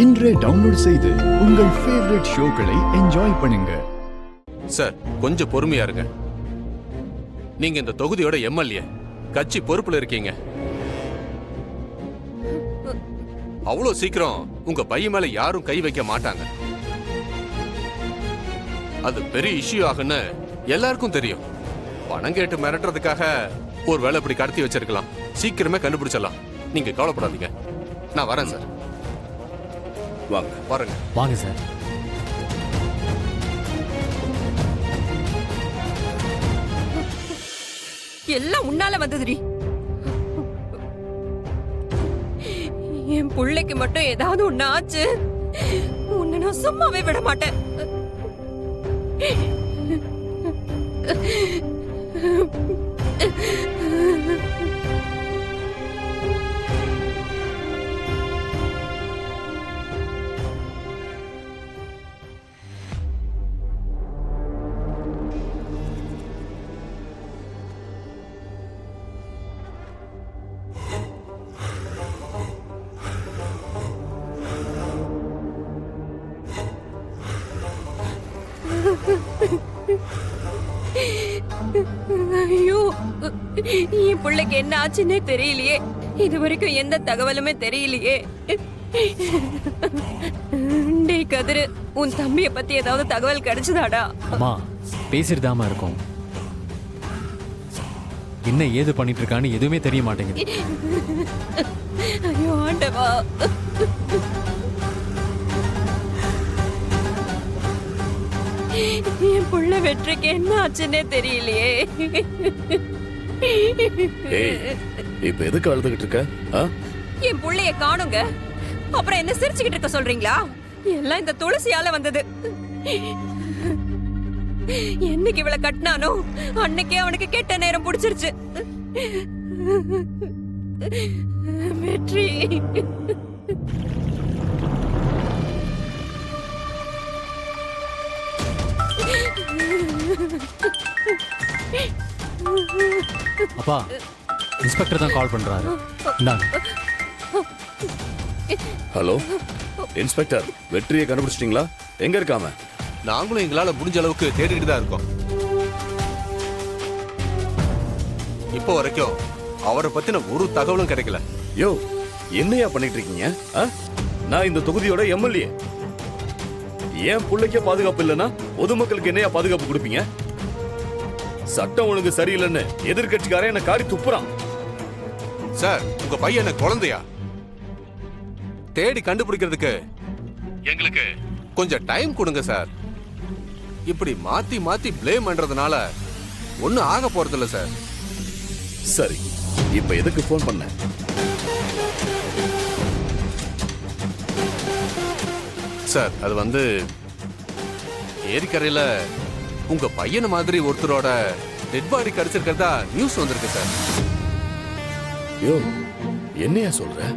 இன்றே டவுன்லோட் செய்து உங்கள் ஃபேவரட் ஷோக்களை என்ஜாய் பண்ணுங்க. சார் கொஞ்சம் பொறுமையா இருங்க. நீங்க இந்த தொகுதியோட எம்எல்ஏ, கட்சி பொறுப்புல இருக்கீங்க. அவ்வளவு சீக்கிரம் உங்க பையன் மேல யாரும் கை வைக்க மாட்டாங்க. அது பெரிய இஷ்யூ ஆகுன்னு எல்லாருக்கும் தெரியும். பணம் கேட்டு மிரட்டுறதுக்காக ஒரு வேலை இப்படி கடத்தி வச்சிருக்கலாம். சீக்கிரமே கண்டுபிடிச்சிடலாம். நீங்க கவலைப்படாதீங்க. நான் வரேன் சார். வாங்க பாருங்க. வாங்க சார். எல்லாம் உன்னால வந்ததுடி. என் பிள்ளைக்கு மட்டும் ஏதாவது ஒண்ணு ஆச்சு, உன்னை நான் சும்மாவே விட மாட்டேன். ஐயோ, என் பிள்ளைக்கு என்ன ஆச்சுன்னே தெரியலையே. இது வரைக்கும் எந்த தகவலுமே தெரியலையே. டேய் கதிரு, உன் தம்பிய பத்தி ஏதாவது தகவல் கிடைச்சதாடா? அம்மா பேசிட்டு தாமா இருக்கோம். என்ன ஏது பண்ணிட்டு இருக்கான்னு எதுவுமே தெரிய மாட்டேங்குது. ஐயோ ஆண்டவா, என் புள்ள வெற்றிக்கு என்ன ஆச்சுன்னே தெரியலையே. இப்ப எதுக்கு அழுதுகிட்டு இருக்க? என் புள்ளைய காணுங்க, அப்புறம் என்ன சிரிச்சுக்கிட்டு இருக்க சொல்றீங்களா? எல்லாம் இந்த துளசியால வந்தது. என்னைக்கு இவளை கட்டினானோ அன்னைக்கே அவனுக்கு கெட்ட நேரம் பிடிச்சிருச்சு. வெற்றி, அப்பா இன்ஸ்பெக்டர் தான் கால் பண்றாரு. ஹலோ இன்ஸ்பெக்டர், வெற்றியை கண்டுபிடிச்சிட்டீங்களா? எங்க இருக்காம? நாங்களும் எங்களால முடிஞ்ச அளவுக்கு தேடிட்டு தான் இருக்கோம். இப்போ வரைக்கும் அவரை பத்தின ஒரு தகவலும் கிடைக்கல. யோ, என்னையா பண்ணிட்டு இருக்கீங்க? நான் இந்த தொகுதியோட எம்எல்ஏ. ஏன் பிள்ளைக்கே பாதுகாப்பு இல்லைன்னா பொதுமக்களுக்கு என்னையா பாதுகாப்பு கொடுப்பீங்க? சட்டம் ஒழுங்கு சரியில்லைன்னு எதிர்கட்சிக்காரன் என்ன காரி துப்புறான். சார், உங்க பையன் என்ன குழந்தையா? தேடி கண்டுபிடிக்கிறதுக்கு எங்களுக்கு கொஞ்சம் டைம் கொடுங்க சார். இப்படி மாத்தி மாத்தி ப்ளேம் பண்றதுனால ஒன்னும் ஆக போறது இல்ல சார். சரி, இப்ப எதுக்கு போன் பண்ண? சார், அது வந்து ஏரிக்கரையில உங்க பையன் மாதிரி ஒருத்தரோட டெட் பாடி கிடைச்சிருக்கிறதா நியூஸ் வந்திருக்கு சார். யோ, என்னையா சொல்ற?